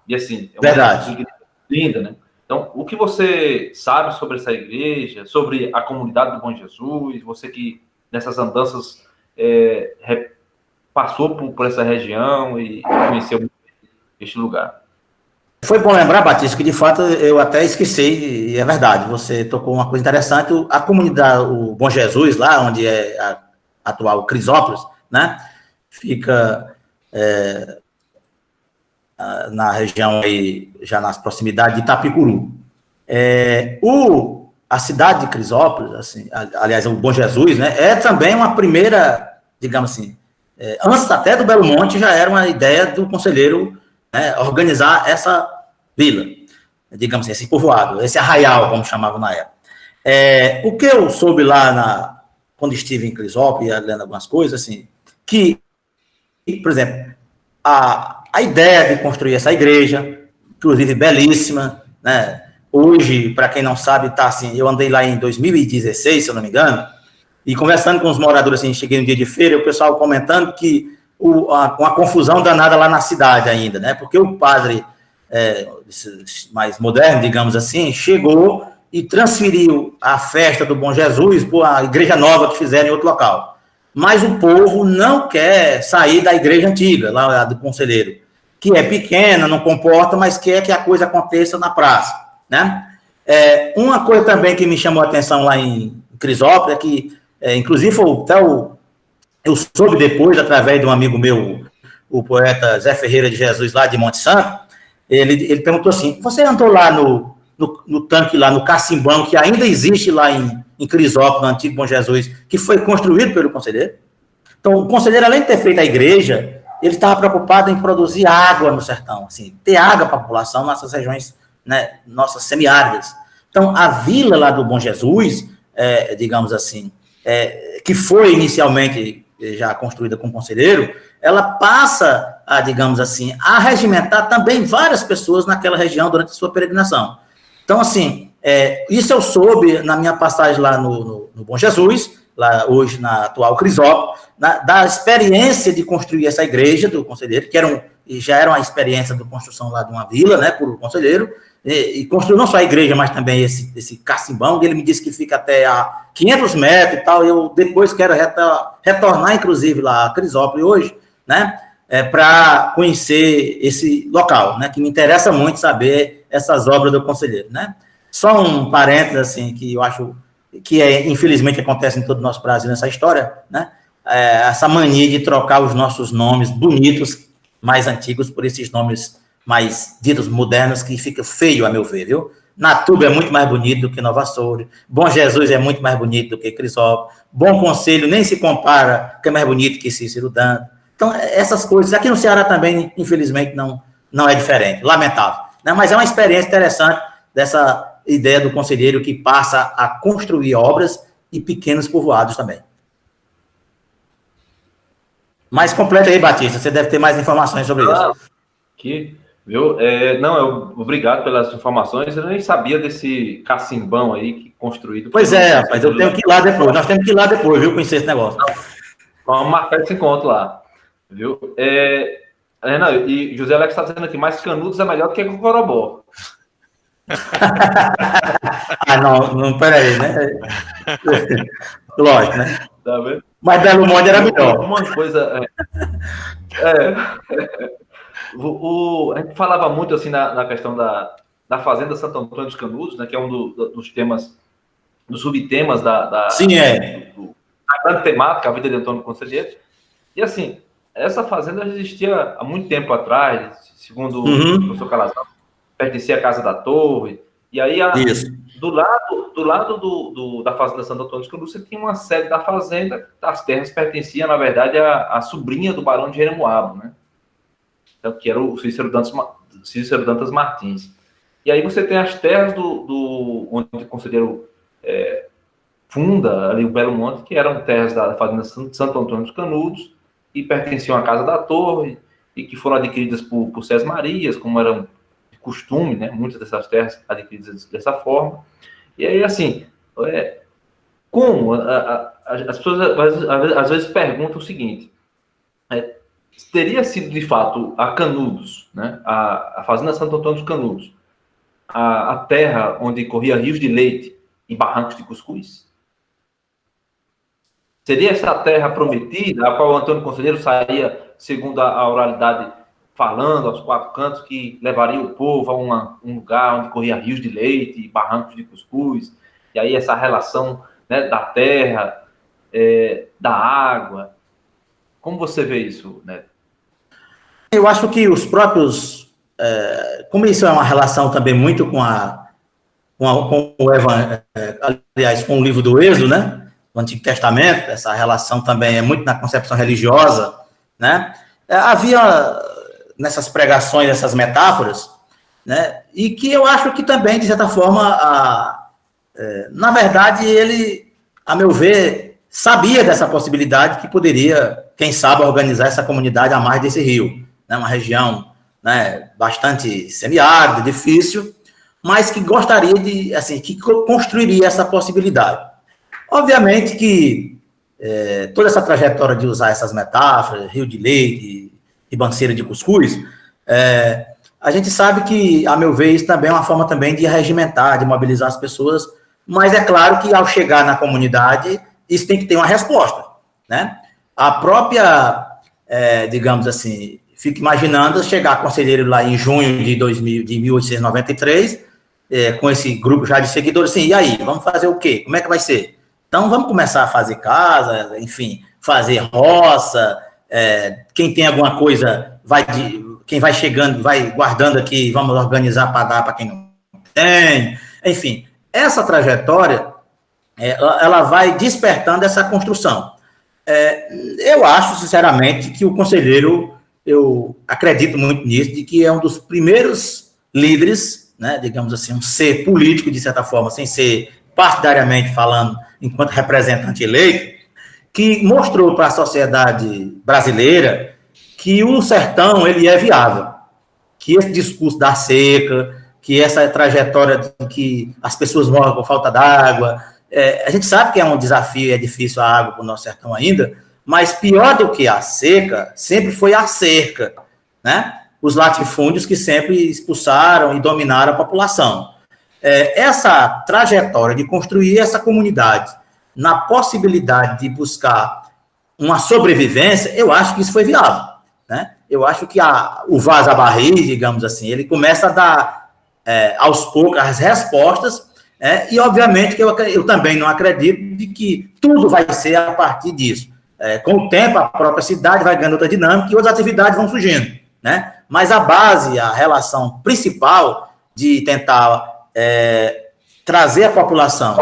e assim, é uma igreja linda, né. Então, o que você sabe sobre essa igreja, sobre a comunidade do Bom Jesus, você que nessas andanças passou por essa região e conheceu este lugar? Foi bom lembrar, Batista, que de fato eu até esqueci, e é verdade, você tocou uma coisa interessante, a comunidade, o Bom Jesus, lá onde é a atual Crisópolis, né, fica na região aí, já nas proximidades de Itapicuru. A cidade de Crisópolis, assim, aliás, o Bom Jesus, né, é também uma primeira, digamos assim, antes até do Belo Monte já era uma ideia do conselheiro, né, organizar essa vila, digamos assim, esse povoado, esse arraial, como chamavam na época. O que eu soube lá quando estive em Crisópolis, lendo algumas coisas, assim, que, por exemplo, a ideia de construir essa igreja, inclusive belíssima, né? Hoje, para quem não sabe, tá assim, eu andei lá em 2016, se eu não me engano, e conversando com os moradores, assim, cheguei no dia de feira, o pessoal comentando que uma confusão danada lá na cidade ainda, né? Porque o padre mais moderno, digamos assim, chegou e transferiu a festa do Bom Jesus para a igreja nova que fizeram em outro local. Mas o povo não quer sair da igreja antiga, lá do conselheiro, que é pequena, não comporta, mas quer que a coisa aconteça na praça, né? Uma coisa também que me chamou a atenção lá em Crisópolis é que, inclusive, eu soube depois, através de um amigo meu, o poeta Zé Ferreira de Jesus, lá de Monte Santo, ele perguntou assim, você andou lá no tanque, lá no Cacimbão, que ainda existe lá em Crisópolis, no antigo Bom Jesus, que foi construído pelo conselheiro? Então, o conselheiro, além de ter feito a igreja, ele estava preocupado em produzir água no sertão, assim, ter água para a população nessas regiões, né, nossas semiáridas. Então, a vila lá do Bom Jesus, digamos assim, que foi inicialmente já construída com o conselheiro, ela passa a, digamos assim, a regimentar também várias pessoas naquela região durante a sua peregrinação. Então, assim, isso eu soube na minha passagem lá no Bom Jesus, lá hoje na atual Crisópolis, da experiência de construir essa igreja do conselheiro, que já era uma experiência de construção lá de uma vila, né, por conselheiro, e construiu não só a igreja, mas também esse cacimbão, que ele me disse que fica até a 500 metros e tal. Eu depois quero retornar, inclusive, lá a Crisópolis hoje, né, para conhecer esse local, né, que me interessa muito saber essas obras do conselheiro, né. Só um parênteses, assim, que eu acho que infelizmente acontece em todo o nosso Brasil nessa história, né, essa mania de trocar os nossos nomes bonitos, mais antigos, por esses nomes mais ditos modernos, que fica feio, a meu ver, viu? Natuba é muito mais bonito do que Nova Soure, Bom Jesus é muito mais bonito do que Crisópolis, Bom Conselho nem se compara, que é mais bonito que Cícero Dantas. Então, essas coisas, aqui no Ceará também, infelizmente, não é diferente, lamentável, né? Mas é uma experiência interessante dessa ideia do conselheiro que passa a construir obras e pequenos povoados também. Mais completa aí, Batista, você deve ter mais informações sobre isso. Viu? Obrigado pelas informações. Eu nem sabia desse cacimbão aí que construído. Pois rapaz, eu tenho que ir lá depois. Nós temos que ir lá depois, viu? Conhecer esse negócio. Vamos marcar esse encontro lá, viu? Renan, e José Alex está dizendo aqui, mais Canudos é melhor do que Cocorobó. Não, peraí, né? Lógico, né? Tá vendo? Mas Belo Monte era melhor. Uma coisa. A gente falava muito assim na questão da Fazenda Santo Antônio dos Canudos, né, que é um dos temas, dos subtemas da grande temática, a vida de Antônio Conselheiro. E assim, essa fazenda existia há muito tempo atrás, segundo o professor Calazão, pertencia à Casa da Torre. E aí, do lado da Fazenda Santo Antônio dos Canudos, você tinha uma sede da fazenda, as terras pertenciam, na verdade, à sobrinha do Barão de Jeremoabo, né? Então, que era o Cícero Dantas Martins. E aí você tem as terras onde o conselheiro funda ali o Belo Monte, que eram terras da Fazenda Santo Antônio dos Canudos, e pertenciam à Casa da Torre, e que foram adquiridas por César Marias, como era de costume, né? Muitas dessas terras adquiridas dessa forma. E aí, assim, como as pessoas às vezes perguntam o seguinte, teria sido, de fato, a Canudos, né? A Fazenda Santo Antônio dos Canudos, a terra onde corria rios de leite e barrancos de cuscuz? Seria essa terra prometida, a qual o Antônio Conselheiro saía, segundo a oralidade, falando aos quatro cantos, que levaria o povo a um lugar onde corria rios de leite e barrancos de cuscuz? E aí essa relação, né, da terra, da água. Como você vê isso, Neto? Eu acho que os próprios, como isso é uma relação também muito com aliás, com o livro do Êxodo, né, do Antigo Testamento, essa relação também é muito na concepção religiosa, né, havia nessas pregações, essas metáforas, né, e que eu acho que também, de certa forma, na verdade, ele, a meu ver, sabia dessa possibilidade que poderia, quem sabe, organizar essa comunidade à margem desse rio, né, uma região, né, bastante semiárida, difícil, mas que gostaria de, assim, que construiria essa possibilidade. Obviamente que toda essa trajetória de usar essas metáforas, rio de leite, ribanceira de cuscuz, a gente sabe que, a meu ver, isso também é uma forma também de regimentar, de mobilizar as pessoas, mas é claro que ao chegar na comunidade, isso tem que ter uma resposta, né? A própria, digamos assim, fico imaginando chegar conselheiro lá em junho de 1893, com esse grupo já de seguidores, assim, e aí, vamos fazer o quê? Como é que vai ser? Então, vamos começar a fazer casa, enfim, fazer roça, quem tem alguma coisa, quem vai chegando, vai guardando aqui, vamos organizar para dar para quem não tem, enfim, essa trajetória, ela vai despertando essa construção. Eu acho, sinceramente, que o conselheiro, eu acredito muito nisso, de que é um dos primeiros líderes, né, digamos assim, um ser político, de certa forma, sem ser partidariamente falando, enquanto representante eleito, que mostrou para a sociedade brasileira que o sertão ele é viável, que esse discurso da seca, que essa trajetória de que as pessoas morrem por falta d'água, a gente sabe que é um desafio, é difícil a água para o nosso sertão ainda, mas pior do que a seca, sempre foi a cerca, né? Os latifúndios que sempre expulsaram e dominaram a população. Essa trajetória de construir essa comunidade na possibilidade de buscar uma sobrevivência, eu acho que isso foi viável, né? Eu acho que o vaza-barris, digamos assim, ele começa a dar, aos poucos, as respostas, e obviamente que eu também não acredito de que tudo vai ser a partir disso. Com o tempo, a própria cidade vai ganhando outra dinâmica e outras atividades vão surgindo, né? Mas a base, a relação principal de tentar trazer a população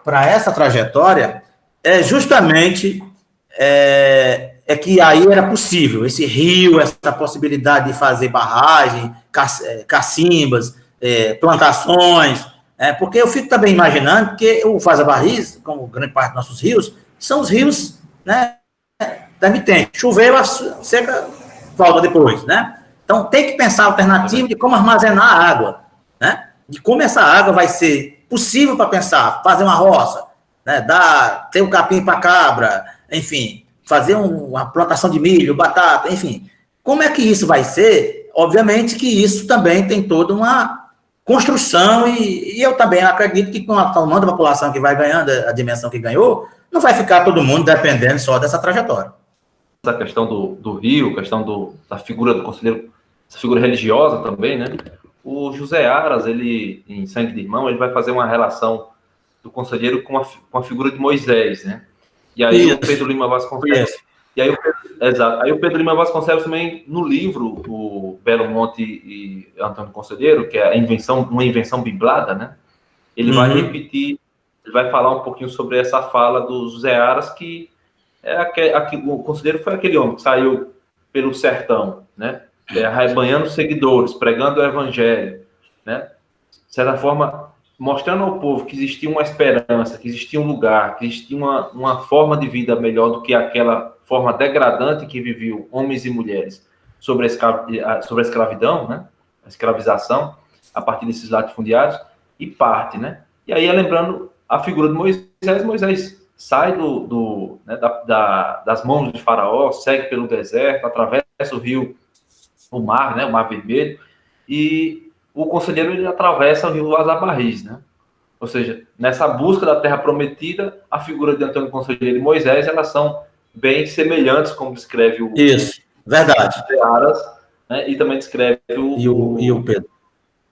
para essa trajetória é justamente que aí era possível, esse rio, essa possibilidade de fazer barragem, cacimbas, plantações, porque eu fico também imaginando que o vaza-barris, como grande parte dos nossos rios, são os rios, né, intermitentes. Choveu, a seca volta depois, né? Então, tem que pensar a alternativa de como armazenar a água, né? De como essa água vai ser possível para pensar, fazer uma roça, né? Ter um capim para cabra, enfim, fazer uma plantação de milho, batata, enfim. Como é que isso vai ser? Obviamente que isso também tem toda uma construção e eu também acredito que com o tamanho da população que vai ganhando, a dimensão que ganhou, não vai ficar todo mundo dependendo só dessa trajetória. Essa questão do rio, questão da figura do conselheiro, essa figura religiosa também, né? O José Aras, ele, em Sangue de Irmão, ele vai fazer uma relação do conselheiro com a figura de Moisés, né? E aí o Pedro Lima Vasconcelos... E aí exato. Aí o Pedro Lima Vasconcelos também, no livro, o Belo Monte e Antônio Conselheiro, que é uma invenção biblada, né? Ele vai repetir, ele vai falar um pouquinho sobre essa fala do José Aras, que o conselheiro foi aquele homem que saiu pelo sertão, né? Arrebanhando seguidores, pregando o evangelho, né? De certa forma, mostrando ao povo que existia uma esperança, que existia um lugar, que existia uma forma de vida melhor do que aquela forma degradante que viviam homens e mulheres sobre a escravidão, né? A escravização, a partir desses latifundiários, e parte, né? E aí, lembrando a figura de Moisés sai das mãos de Faraó, segue pelo deserto, atravessa o rio, o mar, né? O Mar Vermelho, e o conselheiro ele atravessa o rio vaza-barris, né? Ou seja, nessa busca da terra prometida, a figura de Antônio Conselheiro e Moisés, elas são bem semelhantes, como descreve o... Isso, verdade. Aras, né? E também descreve o Pedro.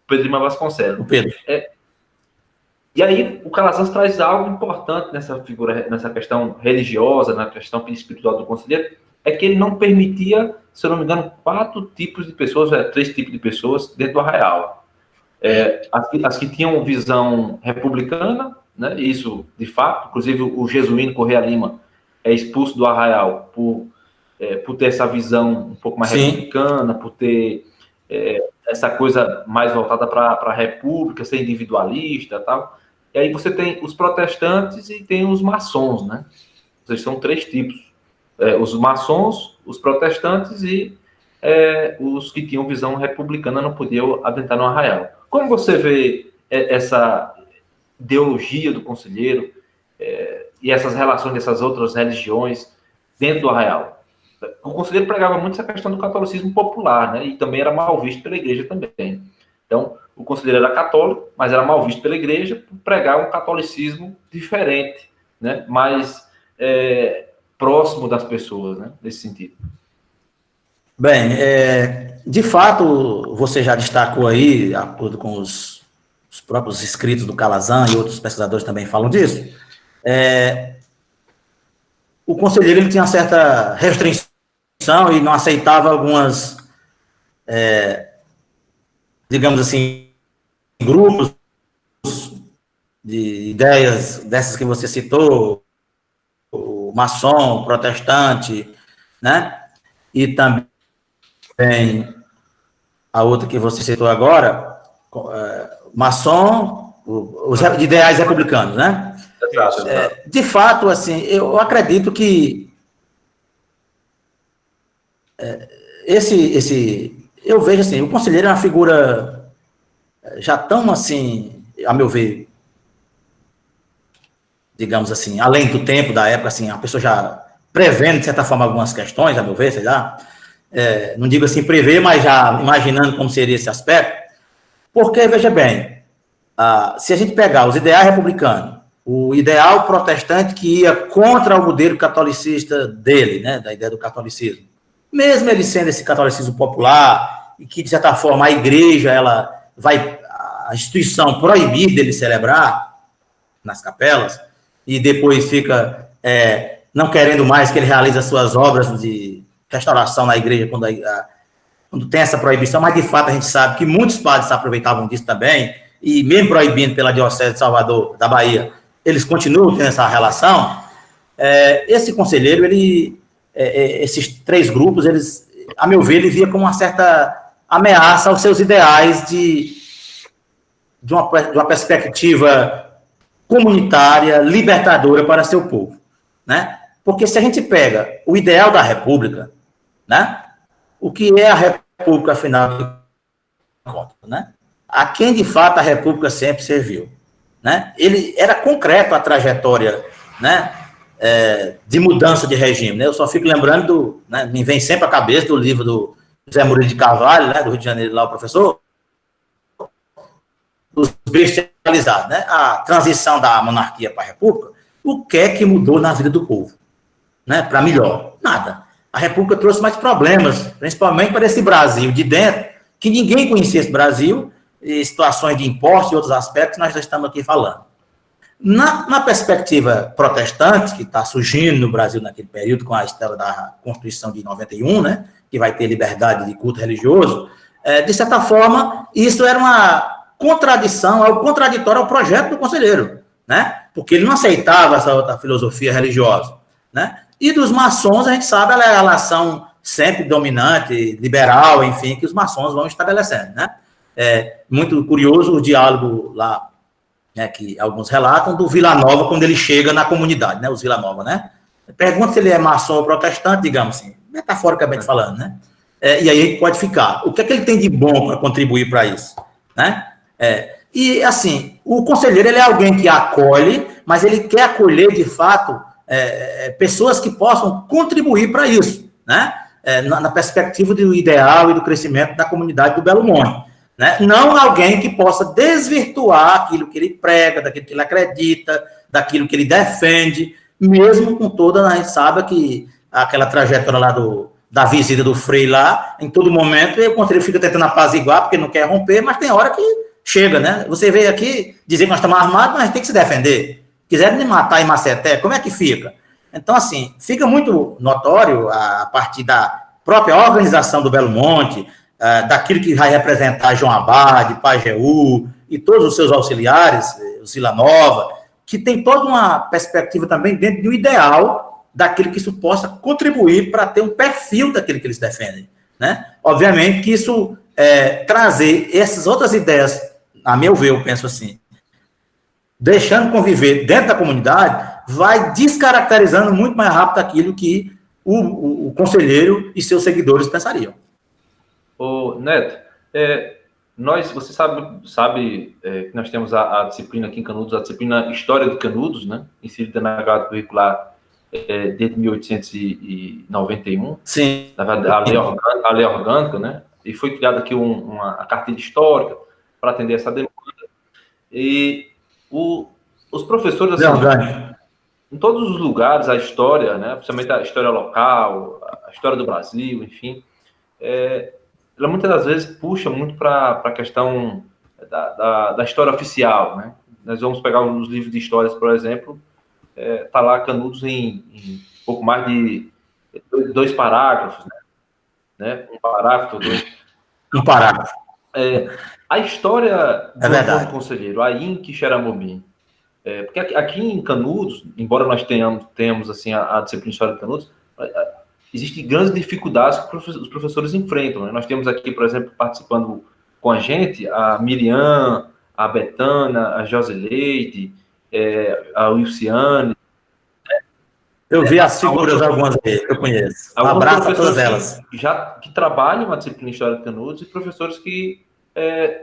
Pedro Lima Vasconcelos. O Pedro. E aí, o Calazans traz algo importante nessa figura, nessa questão religiosa, na questão espiritual do conselheiro, é que ele não permitia, se eu não me engano, 4 tipos de pessoas, 3 tipos de pessoas dentro do arraial. As que tinham visão republicana, né, isso de fato, inclusive o Jesuíno Correia Lima é expulso do arraial por ter essa visão um pouco mais republicana, por ter essa coisa mais voltada para a república, ser individualista e tal. E aí você tem os protestantes e tem os maçons, né? Ou seja, são 3 tipos. Os maçons, os protestantes e os que tinham visão republicana não podiam adentrar no arraial. Como você vê essa ideologia do conselheiro e essas relações dessas outras religiões dentro do arraial? O conselheiro pregava muito essa questão do catolicismo popular, né? E também era mal visto pela igreja também. Então, o conselheiro era católico, mas era mal visto pela igreja por pregar um catolicismo diferente, né? Mais próximo das pessoas, né? Nesse sentido. Bem, de fato, você já destacou aí, de acordo com os próprios escritos do Calazan e outros pesquisadores também falam disso, o conselheiro ele tinha uma certa restrição e não aceitava algumas, digamos assim, grupos de ideias dessas que você citou, o maçom, o protestante, né? E também a outra que você citou agora, maçom, os ideais republicanos, né? Exato. De fato, assim, eu acredito que eu vejo assim, o conselheiro é uma figura já tão assim, a meu ver, digamos assim, além do tempo da época, assim, a pessoa já prevendo, de certa forma, algumas questões, a meu ver, sei lá, não digo assim prever, mas já imaginando como seria esse aspecto, porque, veja bem, se a gente pegar os ideais republicanos, o ideal protestante que ia contra o modelo catolicista dele, né, da ideia do catolicismo, mesmo ele sendo esse catolicismo popular, e que, de certa forma, a igreja, a instituição proibir dele celebrar nas capelas, e depois fica não querendo mais que ele realize as suas obras de restauração na igreja quando tem essa proibição, mas de fato a gente sabe que muitos padres se aproveitavam disso também, e mesmo proibindo pela Diocese de Salvador, da Bahia, eles continuam tendo essa relação. Esse conselheiro, esses 3 grupos, eles, a meu ver, ele via como uma certa ameaça aos seus ideais de uma perspectiva comunitária, libertadora para seu povo, né? Porque se a gente pega o ideal da República, né? O que é a República, afinal de contas, né? A quem, de fato, a República sempre serviu, né? Ele era concreto a trajetória, né? De mudança de regime, né? Eu só fico lembrando, né? Me vem sempre à cabeça do livro do José Murilo de Carvalho, né? Do Rio de Janeiro, lá o professor, os bestializados, né? A transição da monarquia para a República, o que é que mudou na vida do povo, né? Para melhor? Nada. A República trouxe mais problemas, principalmente para esse Brasil de dentro, que ninguém conhecia esse Brasil, e situações de impostos e outros aspectos nós já estamos aqui falando. Na perspectiva protestante, que está surgindo no Brasil naquele período, com a história da Constituição de 91, né, que vai ter liberdade de culto religioso, de certa forma, isso era uma contradição, algo contraditório ao projeto do conselheiro, né, porque ele não aceitava essa outra filosofia religiosa, né, e dos maçons a gente sabe a relação sempre dominante, liberal, enfim, que os maçons vão estabelecendo, né. Muito curioso o diálogo lá, né, que alguns relatam, do Vila Nova, quando ele chega na comunidade, né, os Vila Nova, né, pergunta se ele é maçom ou protestante, digamos assim, metaforicamente falando, né, e aí a gente pode ficar, o que é que ele tem de bom para contribuir para isso, né, e assim, o conselheiro, ele é alguém que acolhe, mas ele quer acolher, de fato, pessoas que possam contribuir para isso, né, na perspectiva do ideal e do crescimento da comunidade do Belo Monte. Né? Não alguém que possa desvirtuar aquilo que ele prega, daquilo que ele acredita, daquilo que ele defende, mesmo com toda, a gente sabe que aquela trajetória lá da visita do Frei lá, em todo momento, o conselheiro fica tentando apaziguar, porque não quer romper, mas tem hora que chega, né? Você veio aqui dizer que nós estamos armados, mas tem que se defender. Quiserem me matar em Maceté, como é que fica? Então, assim, fica muito notório, a partir da própria organização do Belo Monte, daquilo que vai representar João Abade, Pajeú e todos os seus auxiliares, o Vila Nova, que tem toda uma perspectiva também dentro do ideal daquilo que isso possa contribuir para ter um perfil daquilo que eles defendem, né? Obviamente que isso, trazer essas outras ideias, a meu ver, eu penso assim, deixando conviver dentro da comunidade, vai descaracterizando muito mais rápido aquilo que o conselheiro e seus seguidores pensariam. Ô, Neto, você sabe que nós temos a disciplina aqui em Canudos, a disciplina História de Canudos, né, inserida na grade curricular desde 1891. Sim. Na verdade, a lei orgânica, né, e foi criada aqui a cartilha histórica para atender essa demanda. E os professores, assim, em todos os lugares, a história, né, principalmente a história local, a história do Brasil, enfim, ela muitas das vezes puxa muito para a questão da história oficial, né? Nós vamos pegar os livros de histórias, por exemplo, tá lá Canudos em pouco mais de 2 parágrafos, né? Um parágrafo, 2. Um parágrafo. A história do conselheiro, aí em Quixeramobim, porque aqui em Canudos, embora nós tenhamos assim, a disciplina História de Canudos, existem grandes dificuldades que os professores enfrentam, né? Nós temos aqui, por exemplo, participando com a gente, a Miriam, a Betana, a Josileide, a Wilciane. Eu vi as figuras, algumas que eu conheço. Um abraço a todas elas. Que trabalham a disciplina História de Canudos, e professores que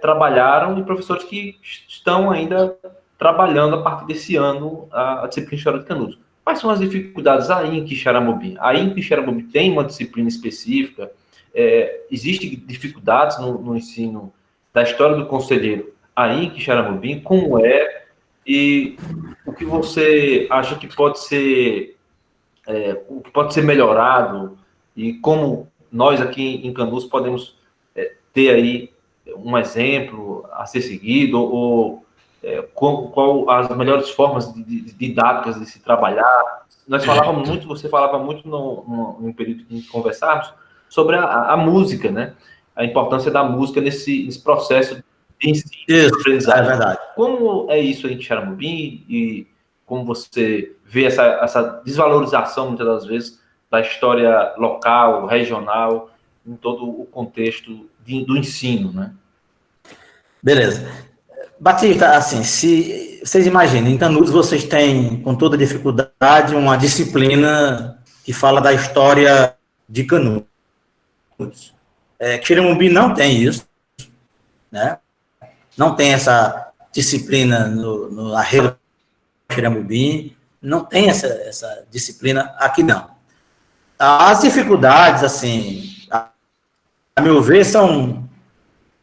trabalharam e professores que estão ainda trabalhando a partir desse ano a disciplina História de Canudos. Quais são as dificuldades aí em Quixeramobim? Aí em Quixeramobim tem uma disciplina específica? Existem dificuldades no ensino da história do conselheiro aí em Quixeramobim? Como é? E o que você acha que pode ser melhorado? E como nós aqui em Canudos podemos ter aí um exemplo a ser seguido? Ou qual as melhores formas didáticas de se trabalhar? Você falava muito no período que conversávamos sobre a música, né? A importância da música nesse processo de ensino. Isso, é verdade. Como é isso aí em Quixeramobim e como você vê essa desvalorização, muitas das vezes, da história local, regional, em todo o contexto do ensino, né? Beleza. Batista, assim, se vocês imaginem, em Canudos vocês têm, com toda dificuldade, uma disciplina que fala da história de Canudos. Quixeramobim não tem isso, né? Não tem essa disciplina no arredo de Quixeramobim, não tem essa disciplina aqui, não. As dificuldades, assim, a meu ver, são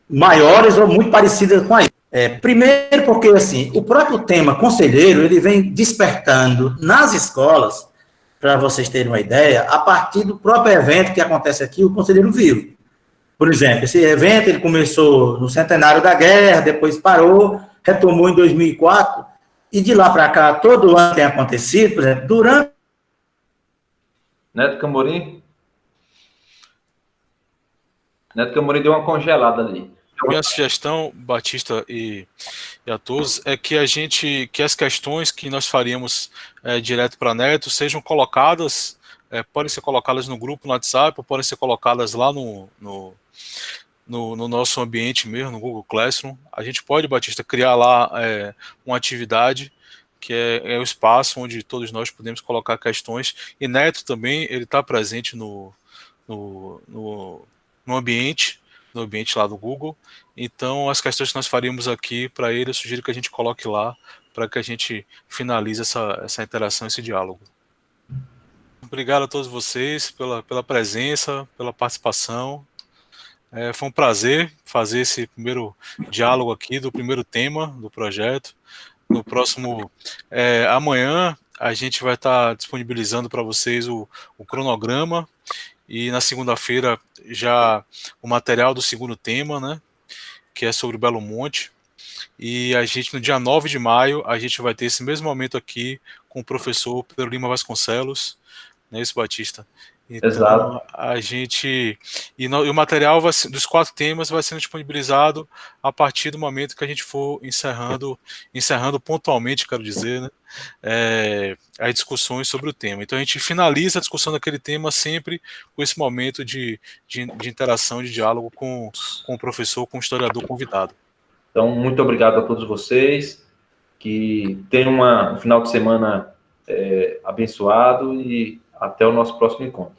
maiores ou muito parecidas com a primeiro porque, assim, o próprio tema conselheiro, ele vem despertando nas escolas, para vocês terem uma ideia, a partir do próprio evento que acontece aqui, o Conselheiro Vivo. Por exemplo, esse evento, ele começou no centenário da guerra, depois parou, retomou em 2004, e de lá para cá, todo ano tem acontecido, por exemplo, durante... Neto Camorim deu uma congelada ali. Minha sugestão, Batista e a todos, é que as questões que nós faríamos direto para Neto sejam colocadas, podem ser colocadas no grupo no WhatsApp, ou podem ser colocadas lá no nosso ambiente mesmo, no Google Classroom. A gente pode, Batista, criar lá uma atividade que é o espaço onde todos nós podemos colocar questões, e Neto também, ele está presente no ambiente, no ambiente lá do Google. Então, as questões que nós faríamos aqui para ele, eu sugiro que a gente coloque lá, para que a gente finalize essa interação, esse diálogo. Obrigado a todos vocês pela presença, pela participação. Foi um prazer fazer esse primeiro diálogo aqui do primeiro tema do projeto. No próximo, amanhã, a gente vai estar disponibilizando para vocês o cronograma, e na segunda-feira já o material do segundo tema, né, que é sobre o Belo Monte. E a gente, no dia 9 de maio, a gente vai ter esse mesmo momento aqui com o professor Pedro Lima Vasconcelos, não é isso, Batista? Então, Exato. a gente... E o material dos 4 temas vai sendo disponibilizado a partir do momento que a gente for encerrando pontualmente, quero dizer, né, as discussões sobre o tema. Então, a gente finaliza a discussão daquele tema sempre com esse momento de interação, de diálogo com o professor, com o historiador convidado. Então, muito obrigado a todos vocês, que tenham um final de semana abençoado e até o nosso próximo encontro.